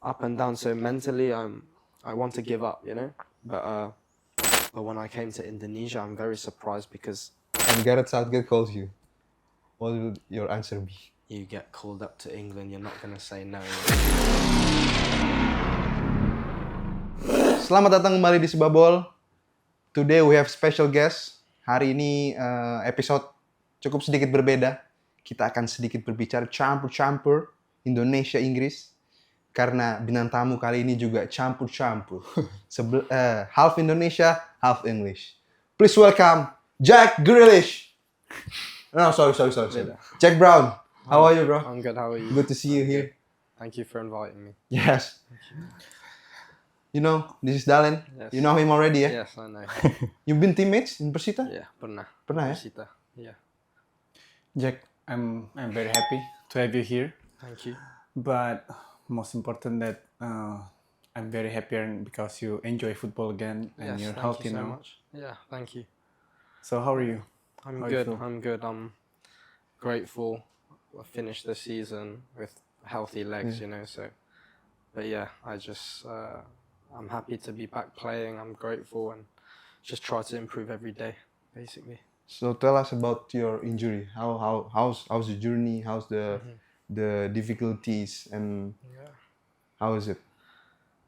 up and down. So mentally, I want to give up, But when I came to Indonesia, I'm very surprised because And Gareth Southgate calls you. What would your answer be? you get called up to England, you're not gonna say no. Selamat datang kembali di Sebabol. Today we have special guest. Hari ini episode cukup sedikit berbeda. Kita akan sedikit berbicara campur-campur Indonesia-Inggris. Karena bintang tamu kali ini juga campur-campur. Half Indonesia, half English. Please welcome Jack Grealish. No, sorry. Jack Brown. How are you, bro? I'm good, how are you? Good to see you here. Thank you for inviting me. Yes. You know, this is Dalen. Yes. You know him already, yeah? Yes, I know. You've been teammates in Persita? Yeah, pernah. Pernah, ya? Persita, yeah. Jack, I'm very happy to have you here. Thank you. But most important that I'm very happy because you enjoy football again and Yes, you're thank healthy you so now. much. Yeah, thank you. So how are you? I'm How you good. feel? I'm good. I'm grateful. I finished the season with healthy legs, So, but yeah, I just I'm happy to be back playing. I'm grateful and just try to improve every day, basically. So tell us about your injury. How's the journey? How's the difficulties and Yeah, how is it?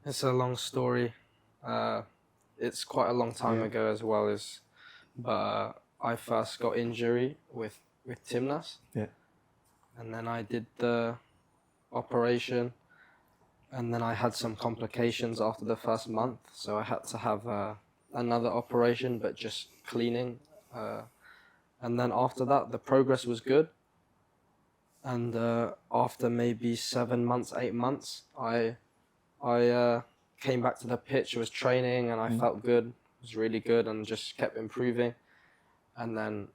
it's a long story. It's quite a long time Yeah. ago as well but I first got injury with TIMNAS. Yeah. And then I did the operation, and then I had some complications after the first month, so I had to have another operation, but just cleaning. And then after that, the progress was good. And after maybe 7 months, 8 months, I came back to the pitch, was training, and I felt good. It was really good, and just kept improving. And then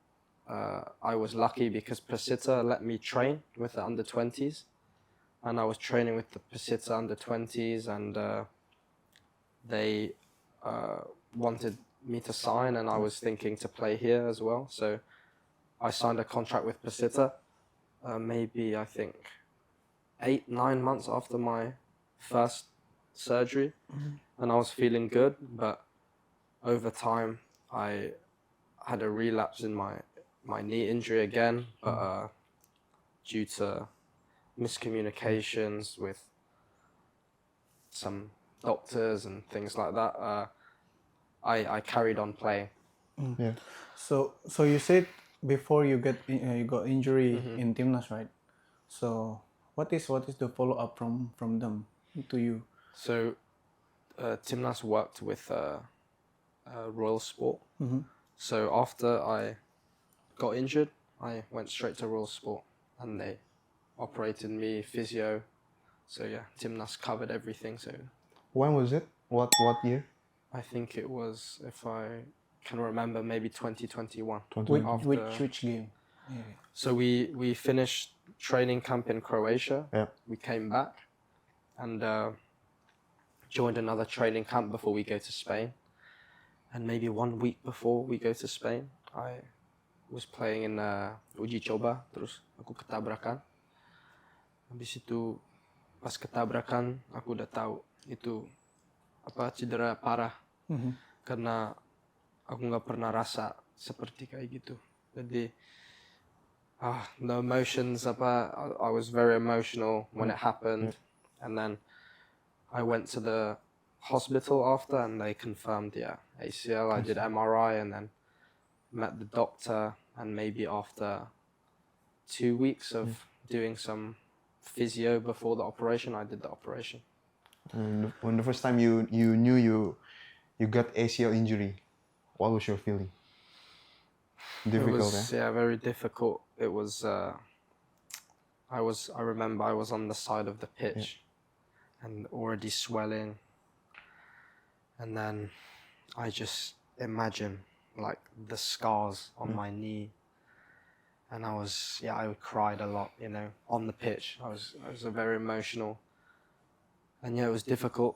I was lucky because Persita let me train with the under-20s, and I was training with the Persita under-20s, and they wanted me to sign, and I was thinking to play here as well. So I signed a contract with Persita, maybe I think 8-9 months after my first surgery, and I was feeling good, but over time I had a relapse in my knee injury again, but due to miscommunications with some doctors and things like that, I carried on playing. Yeah. So you said before you got injury in TIMNAS, right? So what is the follow up from them to you? So TIMNAS worked with Royal Sport. So after I got injured, I went straight to Royal Sport, and they operated me, physio. So yeah, TIMNAS covered everything. So When was it? What year? I think it was, if I can remember, maybe 2021. Which game? Yeah. So we finished training camp in Croatia. Yeah. We came back and joined another training camp before we go to Spain. And maybe 1 week before we go to Spain, I was playing in uji coba, terus aku ketabrakan. Habis itu pas ketabrakan aku udah tahu itu cedera parah. Karena aku nggak pernah rasa seperti kayak gitu. Jadi the emotions I was very emotional when it happened, and then I went to the hospital after, and they confirmed ACL. I did MRI and then met the doctor, and maybe after 2 weeks of doing some physio before the operation, I did the operation. And when the first time you knew you got ACL injury, what was your feeling? Difficult, It was, very difficult. It was I remember I was on the side of the pitch and already swelling, and then I just imagine like the scars on my knee, and I cried a lot, on the pitch. I was very emotional, and it was difficult,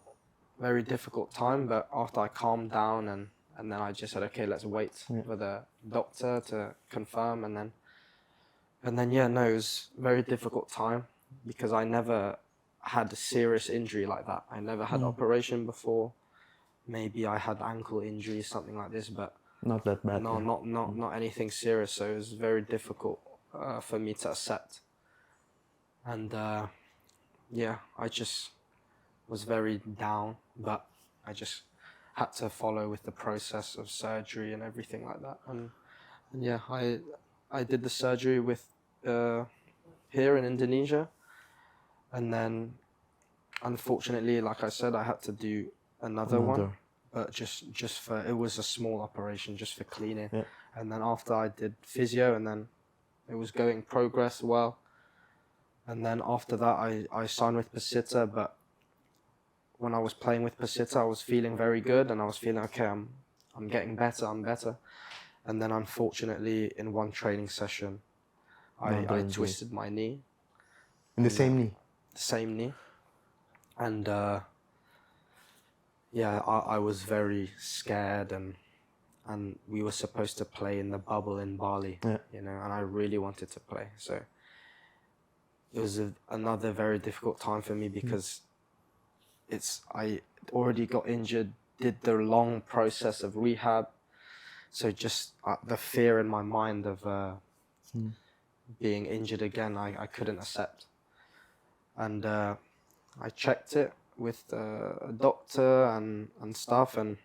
very difficult time. But after I calmed down and then I just said, okay, let's wait for the doctor to confirm, and then it was a very difficult time because I never had a serious injury like that. I never had operation before. Maybe I had ankle injury, something like this, but Not that bad. no, not anything serious. So it was very difficult for me to accept. And yeah, I just was very down, but I just had to follow with the process of surgery and everything like that. And yeah, I did the surgery with here in Indonesia, and then unfortunately, like I said, I had to do another one, but just for, it was a small operation just for cleaning. Yeah. And then after I did physio, and then it was going progress well. And then after that, I signed with Pasita, but when I was playing with Pasita, I was feeling very good, and I was feeling, okay, I'm getting better, I'm better. And then unfortunately, in one training session, I twisted my knee. In the same knee? The same knee. And yeah, I was very scared, and we were supposed to play in the bubble in Bali, you know, and I really wanted to play. So it was another very difficult time for me because I already got injured, did the long process of rehab. So just the fear in my mind of being injured again, I couldn't accept. And I checked it with a doctor and stuff, and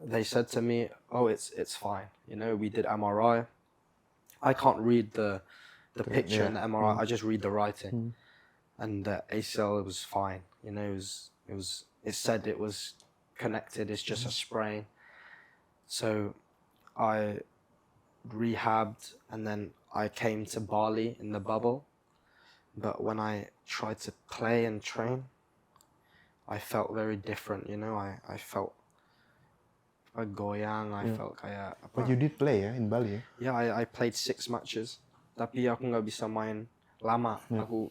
they said to me, oh, it's fine. You know, we did MRI. I can't read the picture in the MRI. I just read the writing. And the ACL was fine. You know, it said it was connected. It's just a sprain. So I rehabbed, and then I came to Bali in the bubble. But when I tried to play and train, I felt very different, you know. I felt goyang, I felt kayak apa. But you did play in Bali? Yeah, I played 6 matches. Tapi aku nggak bisa main lama. Aku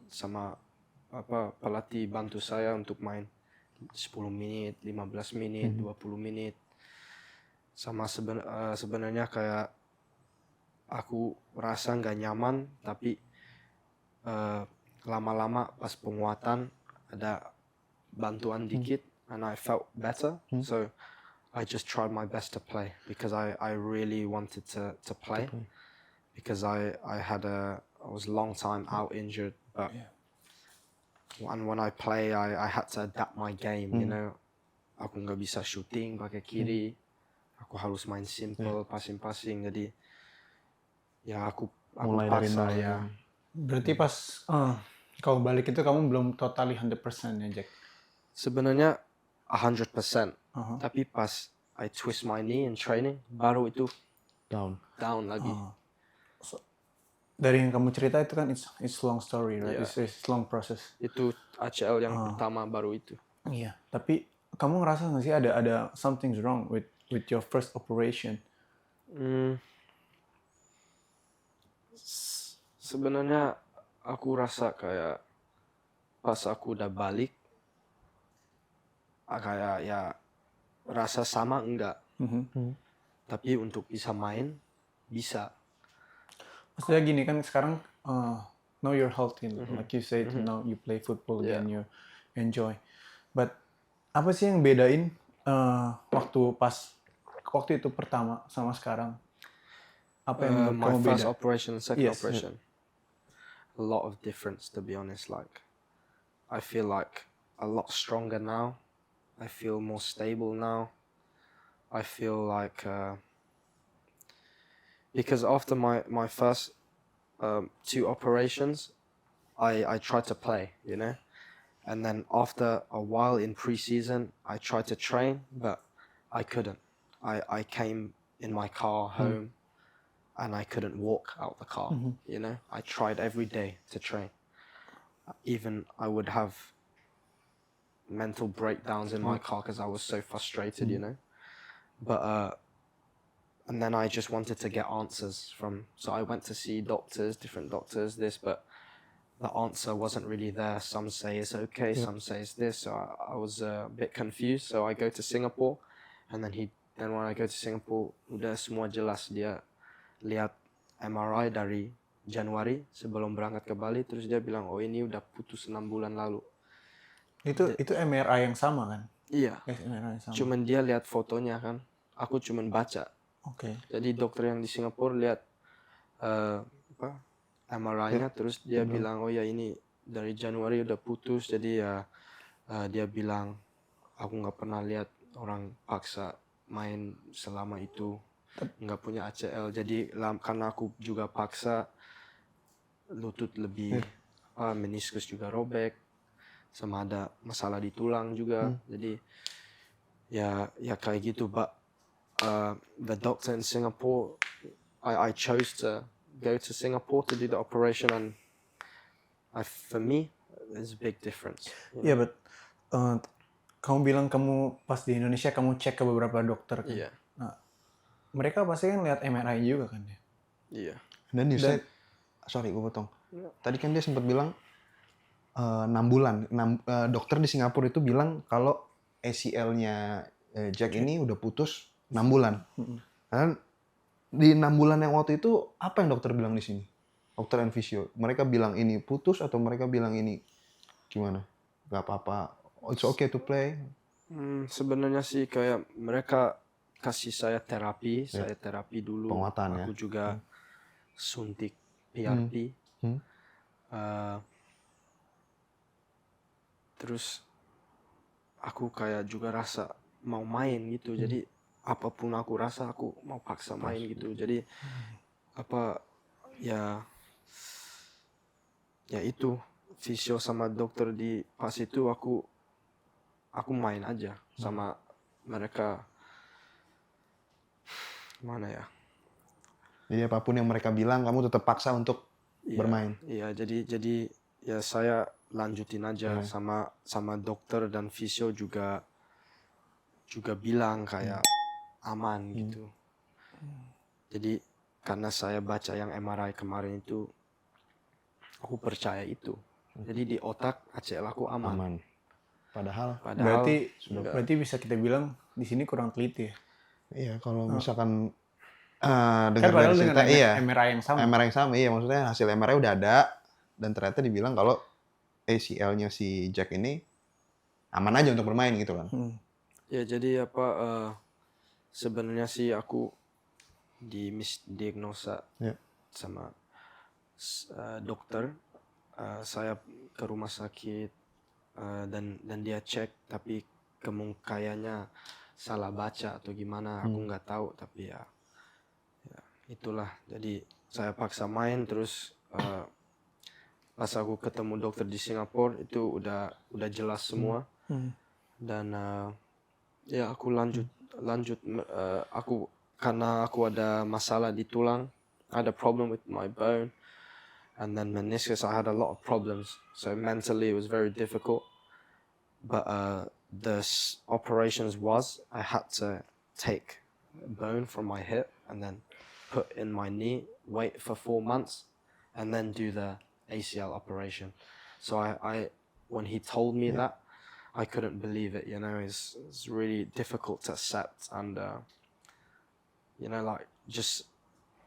sama pelatih bantu saya untuk main 10 menit, 15 menit, 20 menit. Sama sebenarnya kayak aku rasa nggak nyaman, tapi lama-lama pas penguatan ada bantuan dikit, and I felt better. So I just tried my best to play because I really wanted to play. Because I was a long time out injured, but when I play, I had to adapt my game, you know. Aku nggak bisa shooting pakai kiri, aku harus main simple, passing-passing. Jadi ya aku Mulai dari paksa nol ya. Berarti pas kau balik itu kamu belum totally 100% ya, Jack? Sebenarnya 100%. Tapi pas I twist my knee in training, baru itu down lagi. So, dari yang kamu cerita itu kan it's long story, right? Yeah. It's long process. Itu ACL yang pertama baru itu. Iya. Tapi kamu ngerasa nggak sih ada something's wrong with your first operation? Sebenarnya aku rasa kayak pas aku udah balik, kayak ya rasa sama enggak. Tapi untuk bisa main, bisa. Maksudnya gini kan sekarang now you're healthy, like you said, now you play football again, you enjoy. But apa sih yang bedain waktu itu pertama sama sekarang? Apa yang My kamu first beda? operation, second operation. A lot of difference, to be honest. Like, I feel like a lot stronger now. I feel more stable now. I feel like because after my first 2 operations, I tried to play, you know, and then after a while in pre-season, I tried to train, but I couldn't. I came in my car home, and I couldn't walk out the car, you know. I tried every day to train. Even I would have mental breakdowns in my car because I was so frustrated, you know. But and then I just wanted to get answers so I went to see different doctors, but the answer wasn't really there. Some say it's okay, some say it's this. So I was a bit confused. So I go to Singapore, and then when I go to Singapore, udah semua jelas. Dia lihat MRI dari Januari sebelum berangkat ke Bali, terus dia bilang, oh ini udah putus 6 bulan lalu. Itu MRI yang sama kan? Iya, MRI yang sama. cuman dia lihat fotonya kan, aku cuman baca. Oke. Jadi dokter yang di Singapura lihat MRI-nya, terus dia bilang, oh ya ini dari Januari udah putus, jadi ya dia bilang, aku nggak pernah lihat orang paksa main selama itu, nggak punya ACL, jadi karena aku juga paksa, lutut lebih meniskus juga robek, sama ada masalah di tulang juga, jadi ya kayak gitu. But the doctor in Singapore, I chose to go to Singapore to do the operation, and for me there's a big difference. Iya, but kamu bilang kamu pas di Indonesia kamu cek ke beberapa dokter kan? Iya. Nah, mereka pasti kan lihat MRI juga kan ya? Iya. Dan you said, sorry gue potong. Tadi kan dia sempat bilang 6 bulan. Dokter di Singapura itu bilang kalau ACL-nya Jack ini udah putus 6 bulan. Dan di 6 bulan yang waktu itu apa yang dokter bilang di sini? Dokter dan fisio. Mereka bilang ini putus atau mereka bilang ini gimana? Gak apa-apa. It's okay to play. Sebenarnya sih kayak mereka kasih saya terapi, saya terapi dulu. Penguatan, aku juga suntik PRP. Terus aku kayak juga rasa mau main gitu. Jadi apapun aku rasa aku mau paksa main gitu. Jadi ya itu fisio sama dokter di pas itu aku main aja sama mereka. Mana ya? Jadi apapun yang mereka bilang kamu tetap paksa untuk bermain. Iya, jadi ya saya lanjutin aja sama dokter dan fisio juga bilang kayak aman gitu. Jadi karena saya baca yang MRI kemarin itu, aku percaya itu. Jadi di otak ACL aku aman. Padahal berarti bisa kita bilang di sini kurang teliti ya? Iya, kalau misalkan dengar dari cerita, MRI yang sama. MRI yang sama, iya, maksudnya hasil MRI udah ada dan ternyata dibilang kalau ACL-nya si Jack ini aman aja untuk bermain gitu kan. Ya jadi sebenarnya sih aku dimisdiagnosa sama dokter. Saya ke rumah sakit dan dia cek, tapi kayaknya salah baca atau gimana, aku nggak tahu, tapi ya itulah. Jadi saya paksa main, terus pas aku ketemu dokter di Singapura itu udah jelas semua. Dan ya aku lanjut aku karena aku ada masalah di tulang, I had a problem with my bone, and then meniscus, I had a lot of problems, so mentally it was very difficult. But the operations I had to take a bone from my hip and then put in my knee, wait for 4 months, and then do the ACL operation. So I when he told me that, I couldn't believe it. It's really difficult to accept, and like just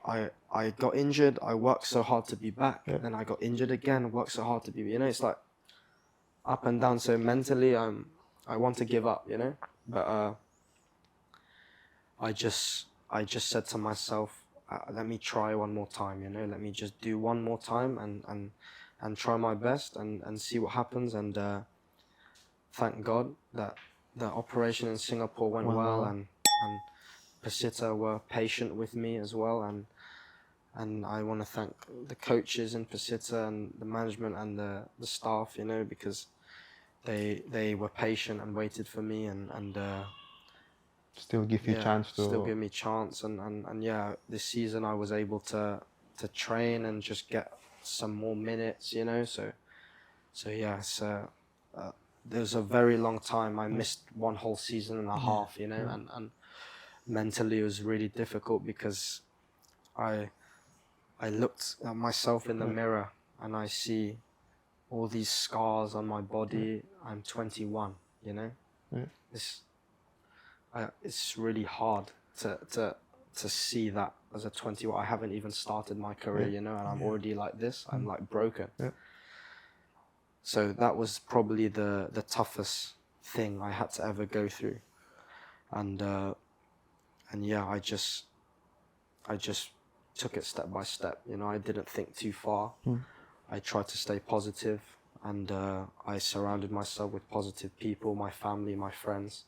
I got injured. I worked so hard to be back, then I got injured again. Worked so hard to be. It's like up and down. So mentally, I want to give up. But I just said to myself, let me try one more time. Let me just do one more time and try my best and see what happens. And thank God that the operation in Singapore went well, and Pasita were patient with me as well, and I want to thank the coaches in Pasita and the management and the staff, because they were patient and waited for me and still give you chance to still give me chance, and yeah, this season I was able to train and just get some more minutes, so yeah, there's a very long time. I missed one whole season and a half, and mentally it was really difficult because I looked at myself in the mirror and I see all these scars on my body. I'm 21, It's really hard to to see that as a 20, I haven't even started my career, you know, and I'm already like this. I'm like broken. So that was probably the toughest thing I had to ever go through, and yeah, I just took it step by step. You know, I didn't think too far. I tried to stay positive, and I surrounded myself with positive people, my family, my friends,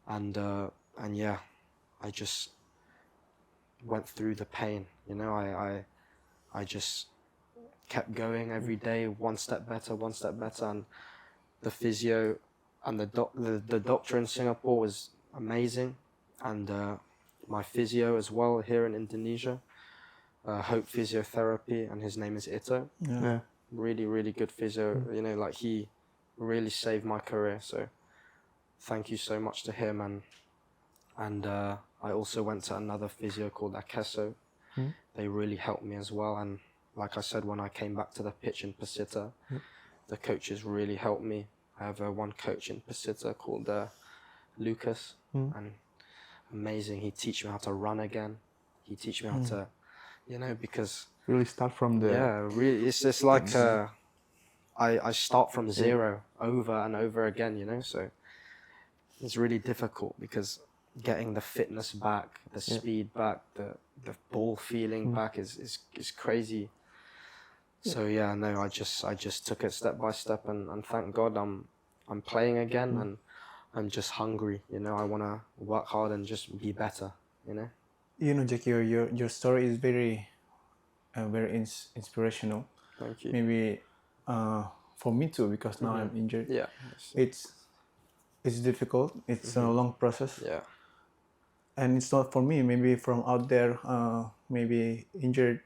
and yeah, I just went through the pain. You know, I just kept going every day, one step better, and the physio and the doctor in Singapore was amazing, and my physio as well here in Indonesia, Hope Physiotherapy, and his name is Ito. Really, really good physio. You know, like he really saved my career. So thank you so much to him, and I also went to another physio called Akeso. They really helped me as well, and like I said, when I came back to the pitch in Pasita, the coaches really helped me. I have one coach in Pasita called Lucas, and amazing. He teach me how to run again. He teach me how to, you know, because Really start from the... really, it's just like I start from zero over and over again, you know. So it's really difficult because getting the fitness back, the speed back, the ball feeling back is crazy. So yeah, no, I just took it step by step, and thank God I'm playing again, and I'm just hungry, you know. I want to work hard and just be better, you know. You know, Jack, your story is very inspirational. Thank you. Maybe for me too, because now I'm injured. Yeah. It's difficult. It's a long process. Yeah. And it's not for me. Maybe from out there, maybe injured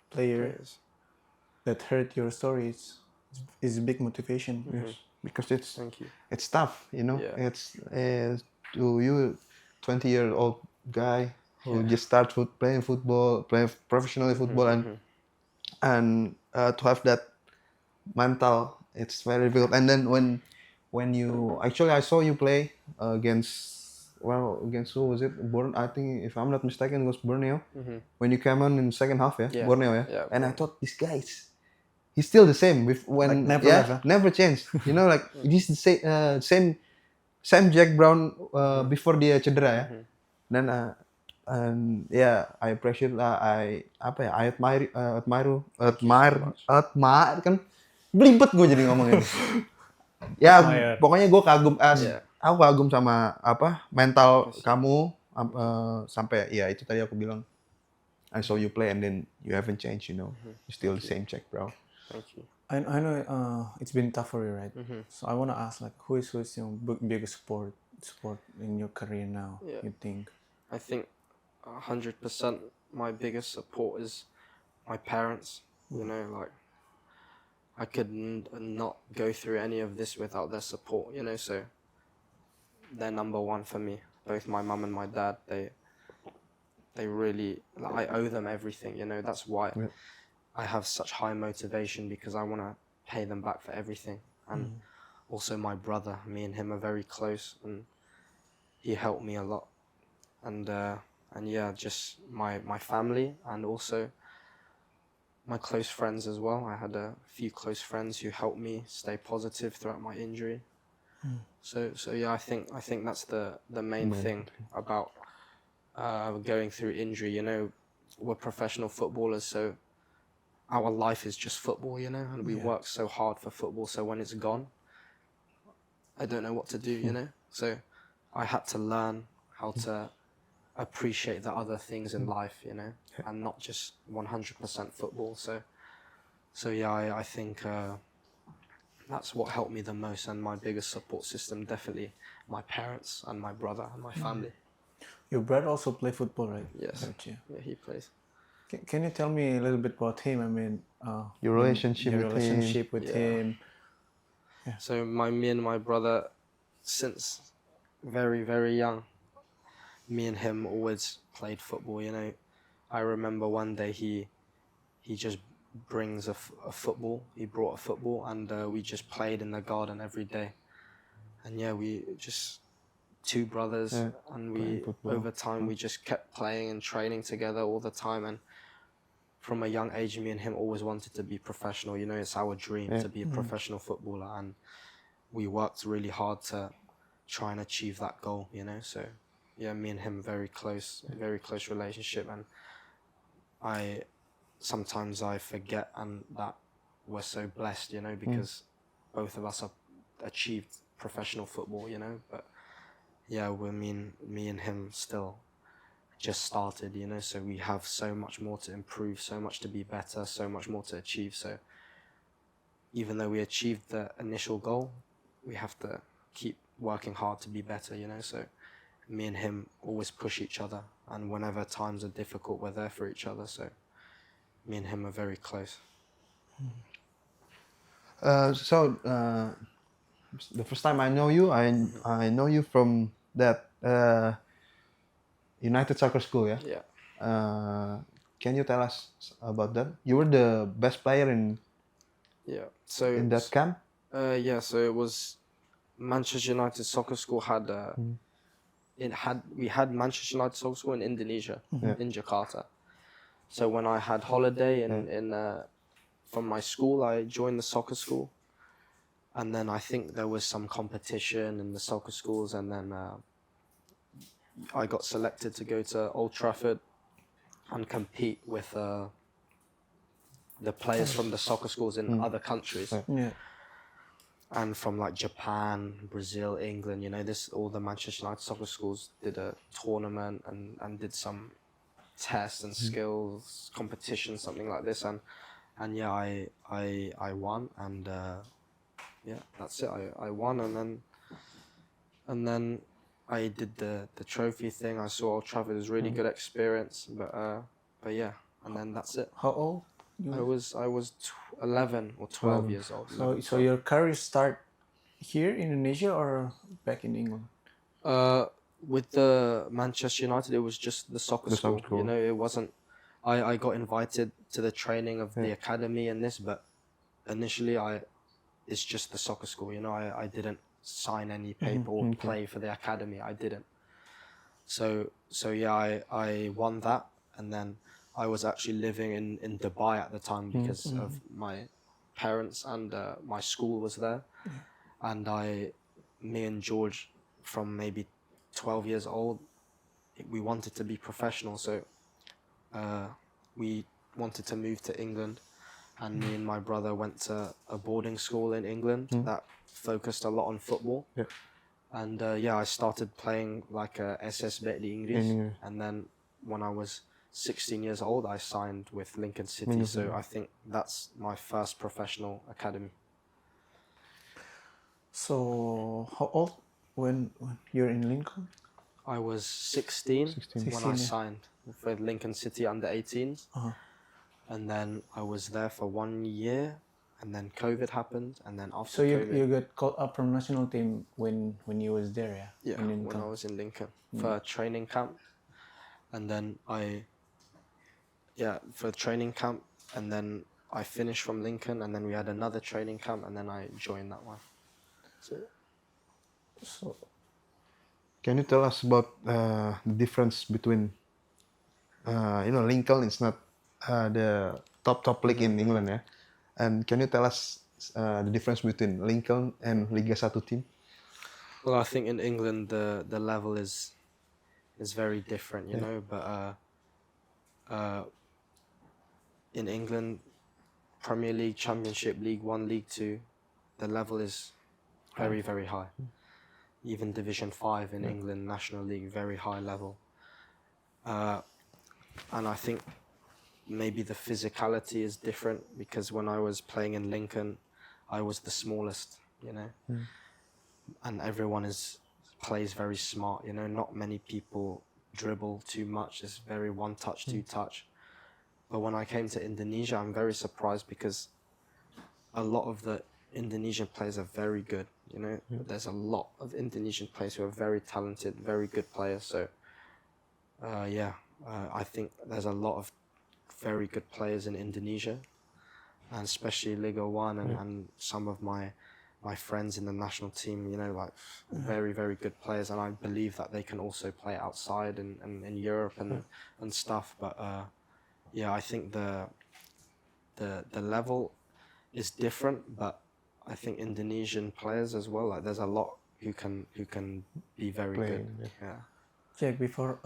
players that heard your stories is a big motivation. Yes, because it's Thank you. It's tough, you know. Yeah. It's to you, 20-year-old guy who just starts playing football, playing professionally football, and to have that mental, it's very difficult. And then when you actually, I saw you play against who was it? I think, if I'm not mistaken, it was Borneo. When you came on in second half, Borneo, Yeah, and I thought, this guy he's still the same with when Like never left, huh? never changed. You know, like he's the same Jack Brown before dia cedera ya. Dan and yeah, I appreciate I admire kan belibet gue jadi ngomongin. Ya, Admire. pokoknya gue kagum, Yeah. aku kagum sama mental kamu sampai ya itu tadi aku bilang, I saw you play and then you haven't changed, you know. You're still the same Jack, bro. Thank you. I know it's been tough for you, right? So I want to ask, like, who is your biggest support in your career now? Yeah. You think? I think 100% my biggest support is my parents. You know, like I could not go through any of this without their support, you know. So they're number one for me. Both my mum and my dad, they really, like, I owe them everything, you know. That's why I have such high motivation, because I want to pay them back for everything. And also my brother, me and him are very close, and he helped me a lot. And yeah, just my family, and also my close friends as well. I had a few close friends who helped me stay positive throughout my injury. So yeah, I think that's the main thing about going through injury. You know, we're professional footballers, so our life is just football, you know, and we work so hard for football. So when it's gone, I don't know what to do, you know. So I had to learn how to appreciate the other things in life, you know, and not just 100% football. So yeah, I think that's what helped me the most, and my biggest support system, definitely my parents and my brother and my family. Your brother also play football, right? Yes. Gotcha. Yeah, he plays. Can you tell me a little bit about him? I mean, Your relationship your with relationship with Yeah. him. So me and my brother, since very, very young, me and him always played football, you know. I remember one day he just brings a football. He brought a football, and we just played in the garden every day. And yeah, we just two brothers, Yeah, and playing football. over time we just kept playing and training together all the time. And from a young age, me and him always wanted to be professional. You know, it's our dream to be a professional footballer, and we worked really hard to try and achieve that goal. You know, so yeah, me and him very close relationship, and sometimes I forget and that we're so blessed, you know, because both of us have achieved professional football, you know. But yeah, me and him still just started, you know, so we have so much more to improve, so much to be better, so much more to achieve. So even though we achieved the initial goal, we have to keep working hard to be better, you know. So me and him always push each other, and whenever times are difficult, we're there for each other. So me and him are very close. The first time I know you, I know you from that United Soccer School, yeah. Yeah. Can you tell us about that? You were the best player in So in that camp. yeah, so it was Manchester United Soccer School had we had Manchester United Soccer School in Indonesia, in Jakarta. So when I had holiday in from my school, I joined the soccer school, and then I think there was some competition in the soccer schools, and then I got selected to go to Old Trafford and compete with the players from the soccer schools in other countries. Yeah. And from like Japan, Brazil, England, you know, all the Manchester United soccer schools did a tournament and did some tests and skills competition, something like this, and yeah, I won, and yeah, that's it. I won, and then I did the trophy thing. I saw Old Trafford. It was a really good experience, but yeah, and then that's it. How old? I was 11 or 12 years old. So your career start here in Indonesia or back in England? With the Manchester United, it was just the soccer school. You know, it wasn't. I got invited to the training of the academy and this, but initially it's just the soccer school. You know, I didn't sign any paper or play for the academy. I didn't. So yeah, I won that, and then I was actually living in Dubai at the time because of my parents, and my school was there, and me and George, from maybe 12 years old, we wanted to be professional, so we wanted to move to England, and me and my brother went to a boarding school in England that focused a lot on football. And yeah, I started playing like SSB di Inggris, and then when I was 16 years old, I signed with Lincoln City. So I think that's my first professional academy. So how old when you're in Lincoln? I was 16 when I signed for Lincoln City under 18s. And then I was there for 1 year, and then COVID happened, and then after COVID... So you got called up from national team when you was there, yeah? Yeah, when I was in Lincoln for a training camp. And then for training camp, and then I finished from Lincoln, and then we had another training camp, and then I joined that one. So can you tell us about the difference between, Lincoln is not the top league in England, yeah? And can you tell us the difference between Lincoln and Liga 1 team? Well, I think in England the level is very different, you know, but in England, Premier League, Championship, League 1, League 2, the level is very, very high. Even Division 5 in England, National League, very high level. And I think maybe the physicality is different, because when I was playing in Lincoln, I was the smallest, you know, and everyone plays very smart, you know, not many people dribble too much. It's very one touch, two touch. But when I came to Indonesia, I'm very surprised, because a lot of the Indonesian players are very good, you know. There's a lot of Indonesian players who are very talented, very good players. So I think there's a lot of very good players in Indonesia, and especially Liga 1, and some of my my friends in the national team, you know, like very, very good players, and I believe that they can also play outside and in Europe and stuff. But yeah, I think the level is different, but I think Indonesian players as well, like there's a lot who can be very Play, good. yeah. Yeah. Jack, before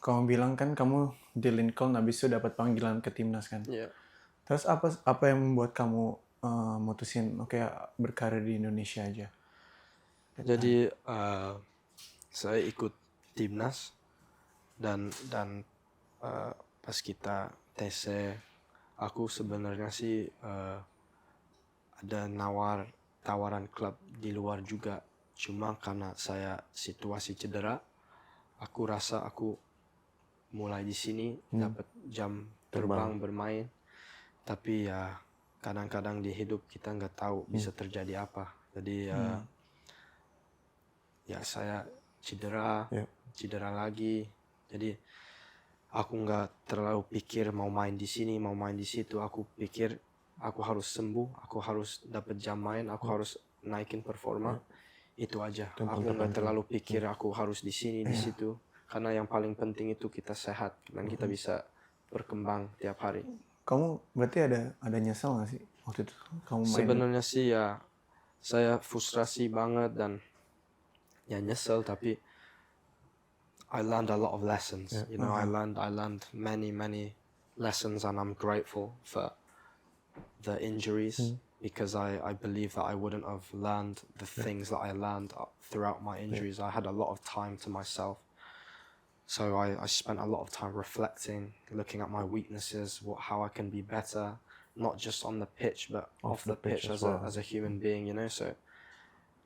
kamu bilang kan kamu di Lincoln habis itu dapat panggilan ke timnas kan. Yeah. Terus apa yang membuat kamu mutusin oke berkarir di Indonesia aja? Jadi saya ikut timnas dan pas kita TC aku sebenarnya sih ada tawaran klub di luar juga, cuma karena saya situasi cedera, aku rasa aku mulai di sini dapat jam terbang bermain, tapi ya kadang-kadang di hidup kita nggak tahu bisa terjadi apa. Jadi ya saya cedera lagi, jadi aku nggak terlalu pikir mau main di sini mau main di situ. Aku pikir aku harus sembuh, aku harus dapat jam main, aku harus naikin performa, itu aja. Aku nggak terlalu pikir aku harus di sini di situ, karena yang paling penting itu kita sehat dan kita bisa berkembang tiap hari. Kamu berarti ada nyesel nggak sih waktu itu kamu main? Sebenarnya sih ya saya frustrasi banget dan ya nyesel, tapi I learned a lot of lessons. You know, I learned many lessons, and I'm grateful for the injuries because I believe that I wouldn't have learned the things that I learned throughout my injuries. I had a lot of time to myself. So I spent a lot of time reflecting, looking at my weaknesses, how I can be better, not just on the pitch, but off the pitch as a human being, you know. So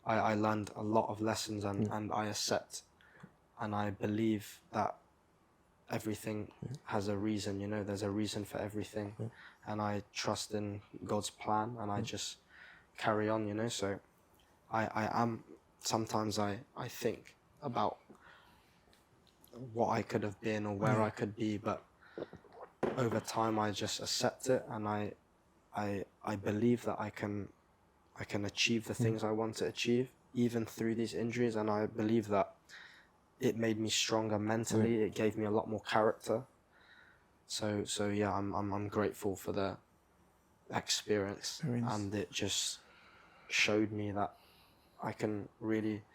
I learned a lot of lessons, and I accept, and I believe that everything has a reason, you know, there's a reason for everything. And I trust in God's plan, and I just carry on, you know. So I am, sometimes I think about what I could have been or where I could be, but over time I just accept it, and I believe that I can achieve the things I want to achieve even through these injuries, and I believe that it made me stronger mentally. It gave me a lot more character. So yeah, I'm grateful for the experience, and it just showed me that I can really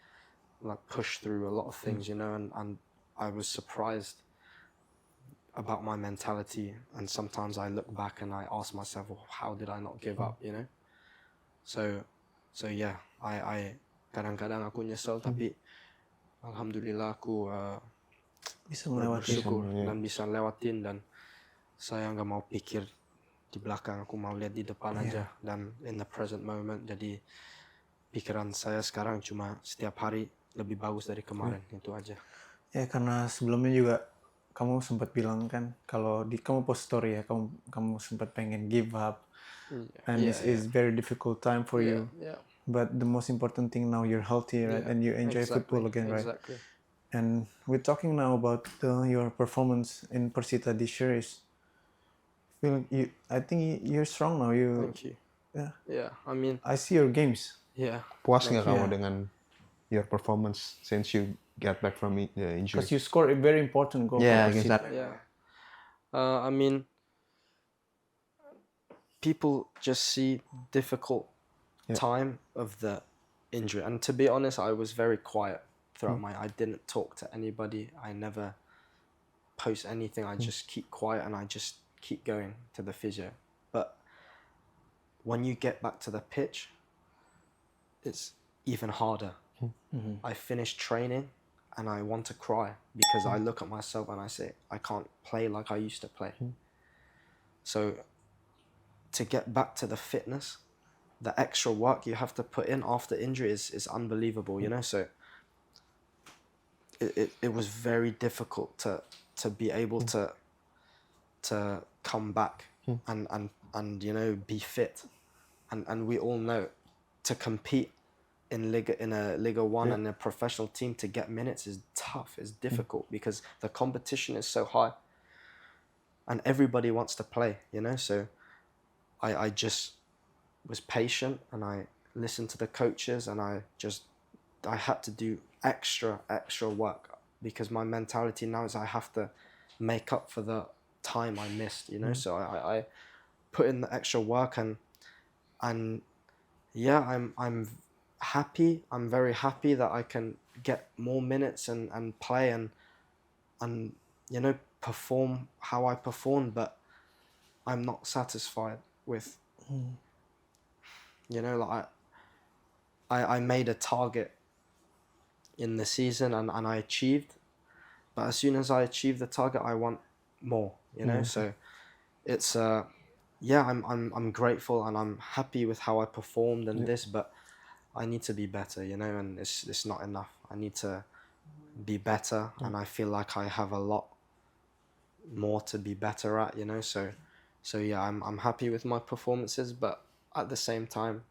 like push through a lot of things, you know, and I was surprised about my mentality, and sometimes I look back and I ask myself, well, how did I not give up, you know? So yeah, I kadang-kadang aku nyesel, tapi alhamdulillah aku Bisa melewati bersyukur dan bisa lewatin, dan saya nggak mau pikir di belakang, aku mau lihat di depan aja dan in the present moment. Jadi pikiran saya sekarang cuma setiap hari lebih bagus dari kemarin, itu aja. Ya karena sebelumnya juga kamu sempat bilang kan kalau kamu post story ya kamu sempat pengen give up, and this is very difficult time for you. But the most important thing now you're healthy, right? And you enjoy football again, right? Exactly. And we're talking now about your performance in Persita this year. I think you're strong now. Thank you. Yeah, I mean, I see your games. yeah. Puas nggak kamu dengan your performance since you get back from the injury? Because you scored a very important goal. Yeah, for I guess Persita. that. Yeah. I mean, people just see difficult time of the injury, and to be honest, I was very quiet throughout I didn't talk to anybody. I never post anything. I just keep quiet and I just keep going to the physio. But when you get back to the pitch, it's even harder. I finish training and I want to cry because I look at myself and I say, I can't play like I used to play. So to get back to the fitness, the extra work you have to put in after injury is unbelievable, you know. So it was very difficult to be able to come back and you know, be fit, and we all know to compete in a Liga 1 and a professional team, to get minutes is tough, is difficult, because the competition is so high and everybody wants to play, you know. So I just was patient and I listened to the coaches, and I had to do extra work, because my mentality now is I have to make up for the time I missed, you know. So I put in the extra work, and yeah, I'm happy. I'm very happy that I can get more minutes and play and you know, perform how I performed, but I'm not satisfied with, you know, like I made a target in the season, and I achieved, but as soon as I achieve the target, I want more, you know. So it's yeah, I'm grateful and I'm happy with how I performed and this, but I need to be better, you know, and it's not enough. I need to be better, and I feel like I have a lot more to be better at, you know. So yeah, I'm happy with my performances, but at the same time,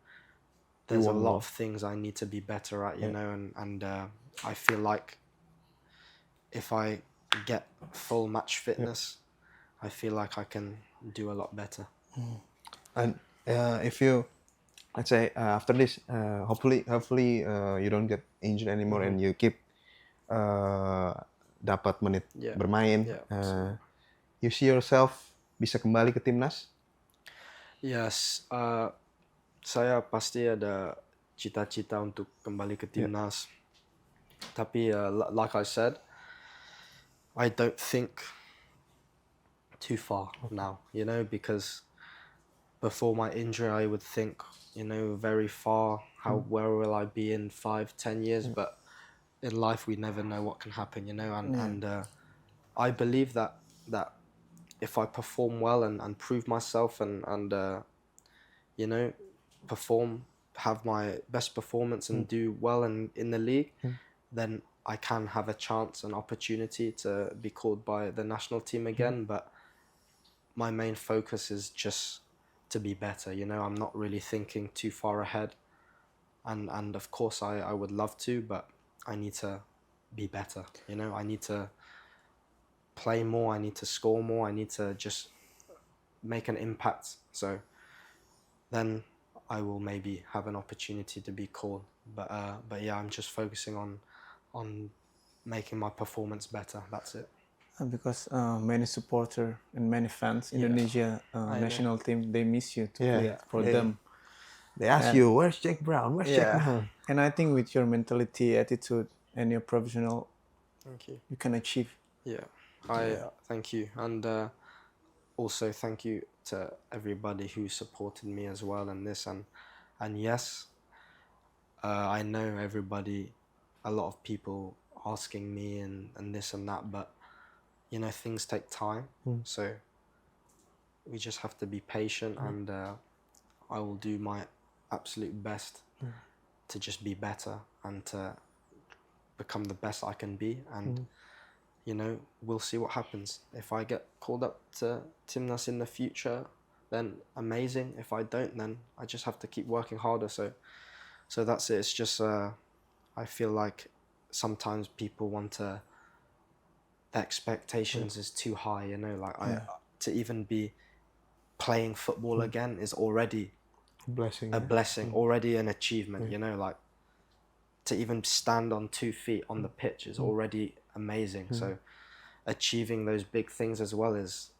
there's a lot of things I need to be better at, you know, and I feel like if I get full match fitness, I feel like I can do a lot better. And if you, let's say, after this, hopefully you don't get injured anymore, and you keep dapat menit bermain, you see yourself bisa kembali ke timnas? Yes, saya pasti ada cita-cita untuk kembali ke timnas. Tapi like I said, I don't think too far now, you know, because before my injury I would think, you know, very far, where will I be in 5-10 years, but in life we never know what can happen, you know, and I believe that if I perform well and prove myself and you know, have my best performance and do well in the league, then I can have a chance, an opportunity to be called by the national team again. But my main focus is just to be better, you know. I'm not really thinking too far ahead, and of course I would love to, but I need to be better, you know. I need to play more, I need to score more, I need to just make an impact, so then I will maybe have an opportunity to be called. But yeah, I'm just focusing on making my performance better. That's it. Because many supporter and many fans Indonesia national team, they miss you to play for them. They ask you, where's Jack Brown? Where's Jack Brown? And I think with your mentality, attitude, and your professional, thank you. You can achieve. Yeah, thank you, and also thank you to everybody who supported me as well in this, and yes, I know everybody, a lot of people asking me and this and that, but you know, things take time, so we just have to be patient, and I will do my absolute best to just be better and to become the best I can be, and you know, we'll see what happens. If I get called up to TIMNAS in the future, then amazing. If I don't, then I just have to keep working harder. So that's it. It's just I feel like sometimes people the expectations is too high, you know, like to even be playing football again is already a blessing, already an achievement, you know, like to even stand on 2 feet on the pitch is already amazing. So achieving those big things as well is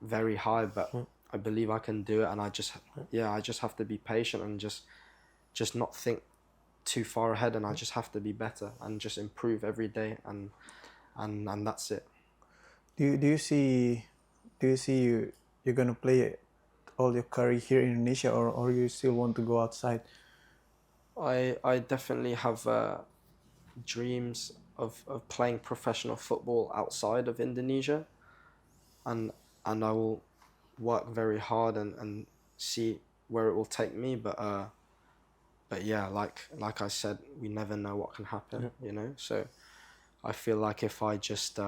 very high, but I believe I can do it, and I just have to be patient and just not think too far ahead, and I just have to be better and just improve every day, and that's it. Do you see you're gonna play all your career here in Indonesia, or you still want to go outside? I definitely have dreams of playing professional football outside of Indonesia, and I will work very hard and see where it will take me, but yeah, like I said, we never know what can happen, you know. So I feel like if I just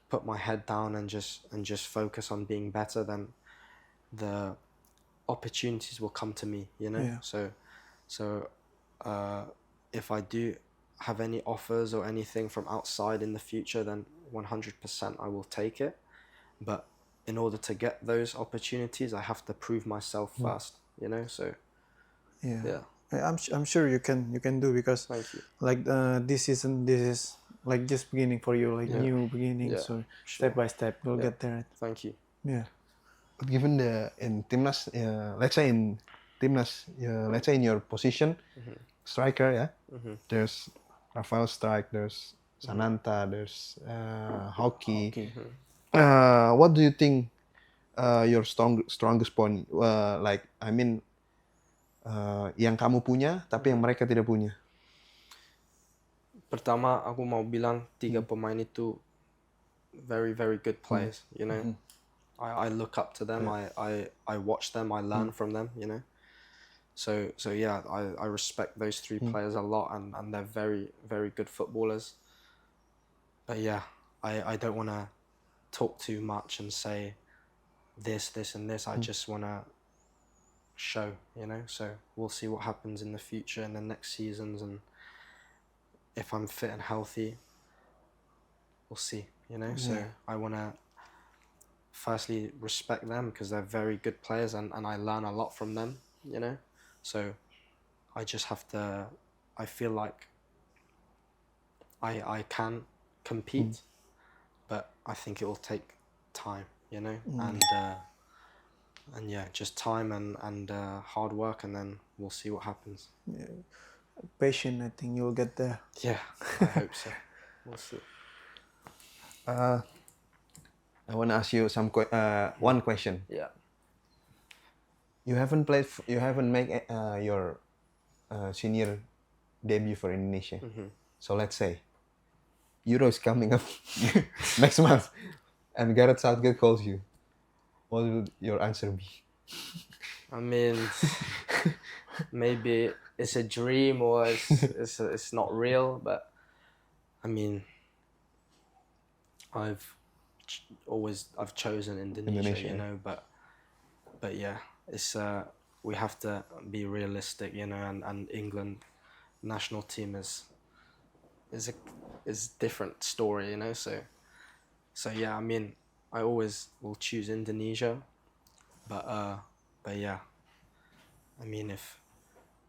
put my head down and just focus on being better, then the opportunities will come to me, you know. So if I do have any offers or anything from outside in the future, then 100% I will take it. But in order to get those opportunities, I have to prove myself first, you know. So Yeah. I'm sure you can do, because Thank you. like this season, this is like just beginning for you, like Yeah. new beginning. Yeah, So sure. step by step you'll Yeah. get there. Thank you. Yeah. But given in TIMNAS, let's say in TIMNAS, let's say in your position, striker, yeah, there's Rafael Strike, there's Sananta, there's hockey. What do you think your strongest point? Like I mean, yang kamu punya tapi yang mereka tidak punya. Pertama, aku mau bilang 3 pemain itu very, very good players, you know. I look up to them, I watch them, I learn from them, you know. So yeah, I respect those 3 players a lot, and they're very, very good footballers. But yeah, I don't want to talk too much and say this and this. I just want to show, you know. So we'll see what happens in the future, in the next seasons, and if I'm fit and healthy, we'll see, you know. So I want to firstly respect them because they're very good players, and I learn a lot from them, you know. So I just have to, I feel like I can compete, but I think it will take time, you know. And yeah, just time and hard work, and then we'll see what happens. Patient, I think you'll get there. Yeah, I hope so. We'll see. I want to ask you one question. Yeah. You haven't made your senior debut for Indonesia. So let's say Euro is coming up next month, and Gareth Southgate calls you. What would your answer be? I mean, maybe it's a dream or it's not real, but I mean, I've chosen Indonesia, you know, but yeah, it's we have to be realistic, you know, and England national team is different story, you know, so yeah, I mean, I always will choose Indonesia, but yeah, I mean, if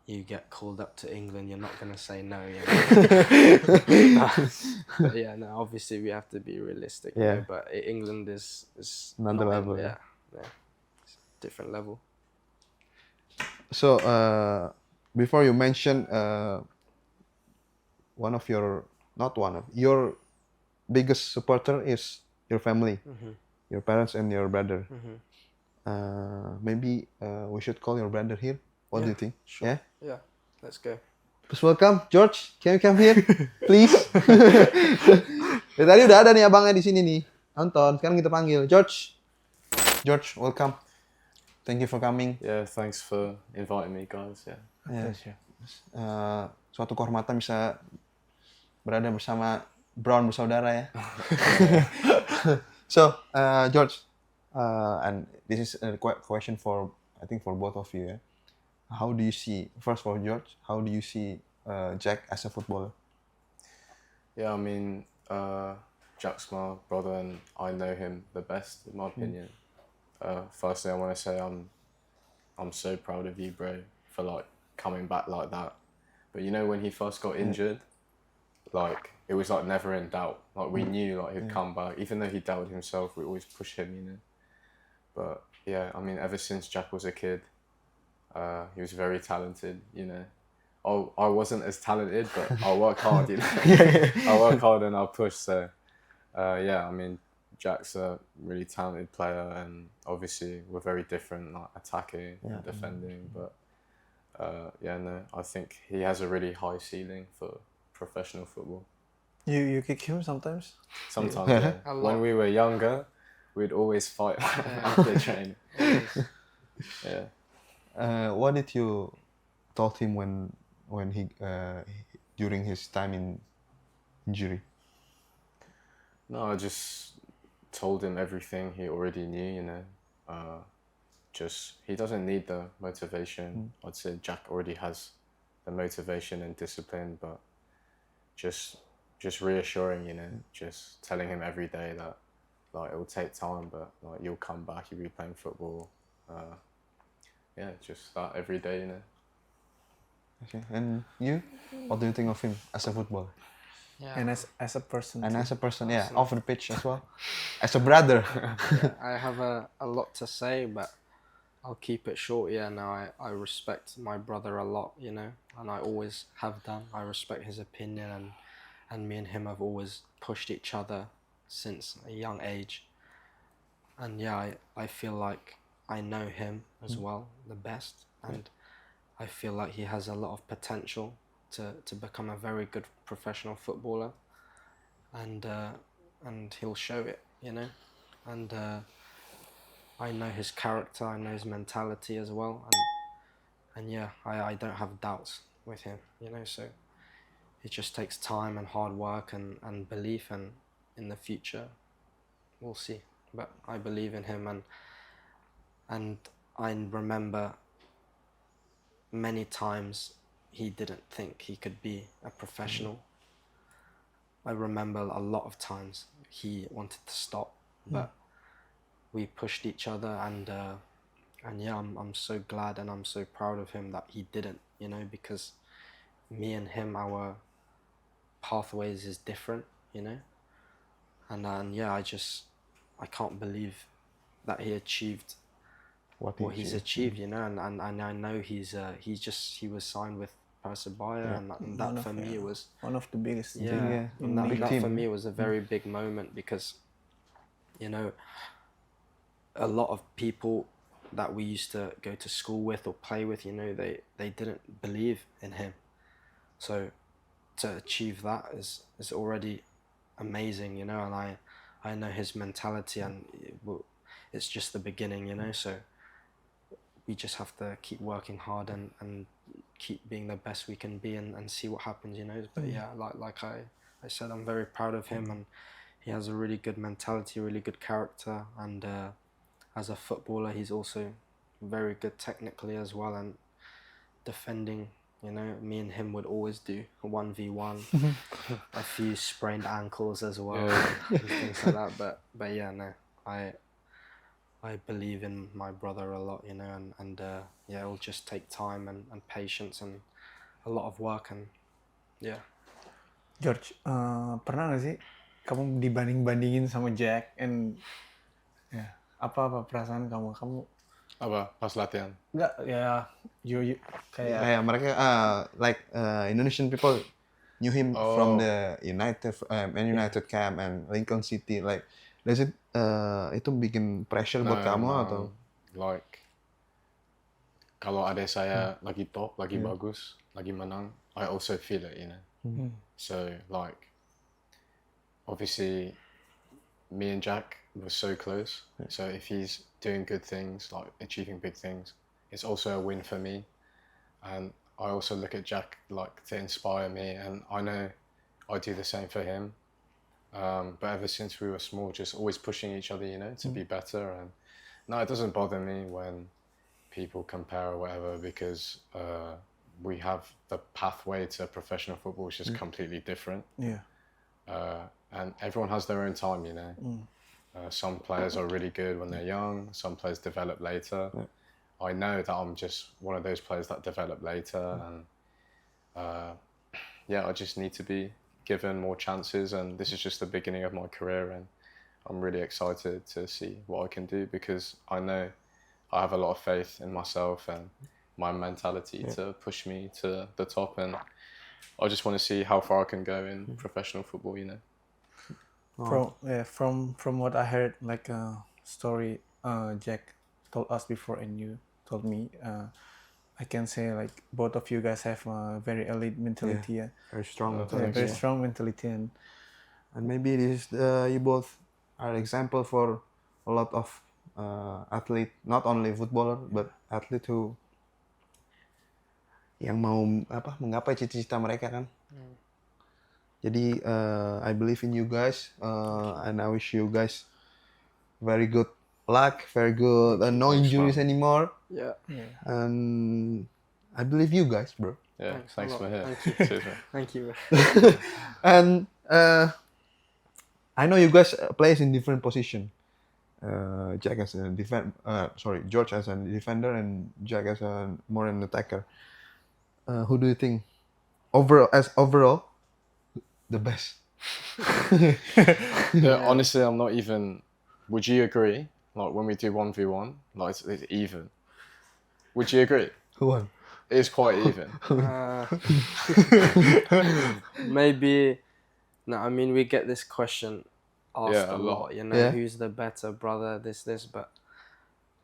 you get called up to England, you're not gonna say no, you know. But yeah, no, obviously we have to be realistic, you know, but England is Another level. Yeah, it's a different level. So before you mention your biggest supporter is your family, your parents and your brother. Maybe we should call your brother here. What do you think? Sure. Yeah, let's go. Please welcome George. Can you come here, please? Tadi udah ada nih abangnya di sini nih. Nonton. Sekarang kita panggil George. George, welcome. Thank you for coming. Yeah, thanks for inviting me, guys. Yeah. Pleasure. Suatu kehormatan bisa berada bersama Brown bersaudara ya. So, George, and this is a question for, I think, for both of you. Yeah? How do you see, first for George, how do you see Jack as a footballer? Yeah, I mean, Jack's my brother and I know him the best, in my opinion. Firstly, I want to say I'm so proud of you, bro, for like coming back like that. But you know, when he first got injured, like it was like never in doubt. Like we knew like he'd come back, even though he doubted himself. We always push him, you know. But yeah, I mean, ever since Jack was a kid, he was very talented, you know. I wasn't as talented, but I work hard, you know. I work hard and I push. So yeah, I mean, Jack's a really talented player, and obviously we're very different, like attacking and defending. But yeah, no, I think he has a really high ceiling for professional football. You kick him sometimes? Sometimes, yeah. When we were younger, we'd always fight after training. Yeah. What did you told him when he during his time in injury? No, I just told him everything he already knew, you know. Just he doesn't need the motivation. I'd say Jack already has the motivation and discipline, but just reassuring, you know, just telling him every day that like it will take time, but like you'll come back, you'll be playing football. Yeah, just that every day, you know. Okay. And you, what do you think of him as a footballer? Yeah. And as a person. And too. as a person, yeah, off the pitch as well, as a brother. Yeah, I have a lot to say, but I'll keep it short. Yeah, no, I respect my brother a lot, you know, and I always have done. I respect his opinion, and me and him have always pushed each other since a young age. And yeah, I feel like I know him as well the best, and I feel like he has a lot of potential to become a very good professional footballer, and he'll show it, you know, and I know his character, I know his mentality as well, and yeah, I don't have doubts with him, you know, so it just takes time and hard work and belief, and in the future we'll see, but I believe in him, and I remember many times he didn't think he could be a professional. I remember a lot of times he wanted to stop, but we pushed each other, and yeah, I'm so glad and I'm so proud of him that he didn't, you know, because me and him, our pathways is different, you know, and yeah, I can't believe that he achieved what he's achieved, you know, and I know he was signed with Persebaya, and that for me was one of the biggest. yeah, and big that team. for me was a very big moment, because, you know, a lot of people that we used to go to school with or play with, you know, they didn't believe in him. So to achieve that is already amazing, you know, and I know his mentality, and it's just the beginning, you know, so we just have to keep working hard and keep being the best we can be, and see what happens, you know. But yeah, like I said, I'm very proud of him, and he has a really good mentality, really good character, and as a footballer he's also very good technically as well, and defending, you know, me and him would always do a 1v1, a few sprained ankles as well, and things like that, but yeah, no, I believe in my brother a lot, you know, and yeah, it'll just take time and patience and a lot of work, and yeah. George, pernah nggak sih kamu dibanding-bandingin sama Jack? And ya, apa perasaan kamu? Apa pas latihan? Nggak, ya, you kayak Kayak mereka like Indonesian people knew him from the Man United camp and Lincoln City. Like, does it itu bikin pressure buat kamu atau? Like, kalau adik saya lagi top, lagi bagus, lagi menang, I also feel it, you know. So like, obviously, me and Jack were so close. So if he's doing good things, like achieving big things, it's also a win for me. And I also look at Jack like to inspire me, and I know I do the same for him. But ever since we were small, just always pushing each other, you know, to be better. And no, it doesn't bother me when people compare or whatever, because we have the pathway to professional football, which is completely different. yeah. And everyone has their own time, you know. Some players are really good when they're young. Some players develop later. I know that I'm just one of those players that develop later, and yeah, I just need to be given more chances, and this is just the beginning of my career, and I'm really excited to see what I can do, because I know I have a lot of faith in myself and my mentality to push me to the top, and I just want to see how far I can go in professional football, you know. From what I heard, like a story Jack told us before, and you told me, I can say like both of you guys have a very elite mentality, Very strong. very strong mentality, and maybe this you both are example for a lot of athlete, not only footballer but athlete who yang mau menggapai cita-cita mereka kan. Jadi I believe in you guys, and I wish you guys very good luck, very good, no injuries anymore. Yeah. And I believe you guys, bro. Yeah, thanks for here. Thank you. Cheers, man. Thank you. And I know you guys plays in different position. Jack as a George as a defender, and Jack as a more an attacker. who do you think overall the best? Yeah, honestly, I'm not even. Would you agree? Like when we do 1v1, like it's even. Would you agree? Who won? It's quite even. Maybe. No, I mean we get this question asked Yeah, a a lot. lot. You know, Yeah. who's the better brother? This, but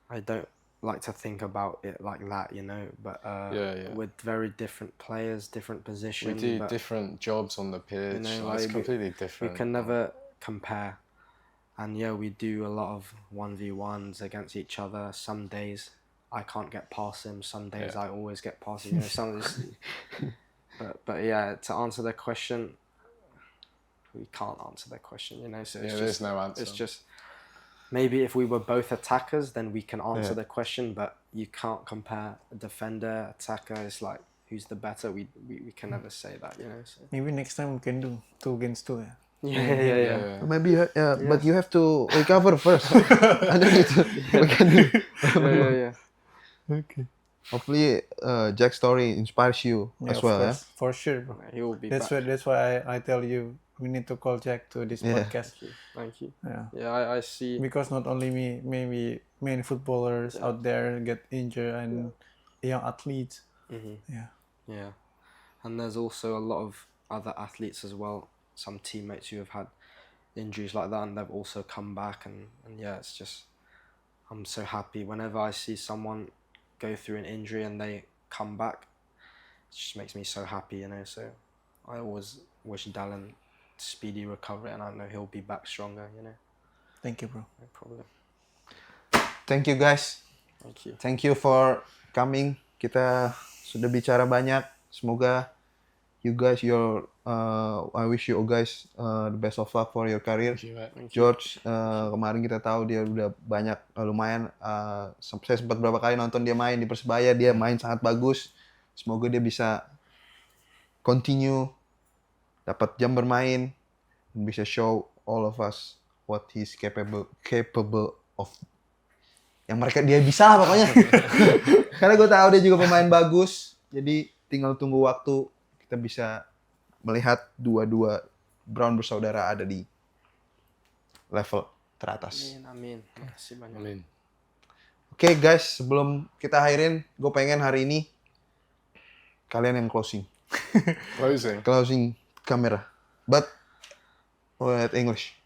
I don't like to think about it like that. You know, but Yeah. with very different players, different We positions. do but, different jobs on the pitch. know, like, it's like, completely we different. can never compare. And yeah, we do a lot of 1v1s against each other. Some days I can't get past him. Some days I always get past him. You know, some days, but yeah, to answer the question, we can't answer the question. You know, so it's there's just, no answer. It's just maybe if we were both attackers, then we can answer Yeah. the question. But you can't compare a defender, attacker. It's like who's the better? We can never say that. You know. So. Maybe next time we can do 2 against 2. Yeah. Maybe but you have to recover first. I don't need to. We can do. Yeah. Okay. Hopefully, Jack's story inspires you Yeah, as of well. course, for sure, bro. He will be That's back. why I tell you we need to call Jack to this Yeah. podcast. Thank you. Yeah. Yeah, I see. Because not only me, maybe many footballers out there get injured and young athletes. Yeah. Yeah, and there's also a lot of other athletes as well. Some teammates who have had injuries like that, and they've also come back. And yeah, it's just I'm so happy whenever I see someone go through an injury and they come back. It just makes me so happy, you know. So I always wish Dallin speedy recovery, and I know he'll be back stronger, you know. Thank you, bro. No problem. Thank you guys. Thank you. Thank you for coming. Kita sudah bicara banyak. Semoga you guys I wish you guys the best of luck for your career. Thank you, mate. George kemarin kita tahu dia udah banyak lumayan saya sempat beberapa kali nonton dia main di Persebaya, dia main sangat bagus. Semoga dia bisa continue dapat jam bermain dan bisa show all of us what he's capable of. Yang dia bisa lah pokoknya. Karena gue tahu dia juga pemain bagus. Jadi tinggal tunggu waktu kita bisa melihat dua-dua Brown bersaudara ada di level teratas. Amin. Makasih banyak. Amin. Oke guys, sebelum kita akhirin, gue pengen hari ini kalian yang closing Closing. kamera, but with English.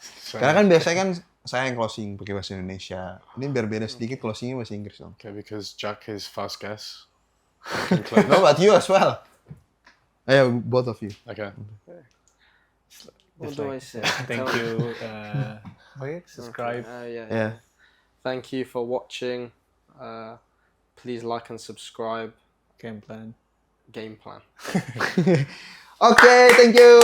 So, Karena kan biasanya kan saya yang closing pakai bahasa Indonesia. Ini biar beda sedikit, closingnya bahasa Inggris dong. okay, because Jack is first guess. No, but you as well. Both of you. Okay. What do I say? Thank you. Subscribe. Yeah. Thank you for watching. Please like and subscribe. Gameplan. Gameplan. Okay, thank you.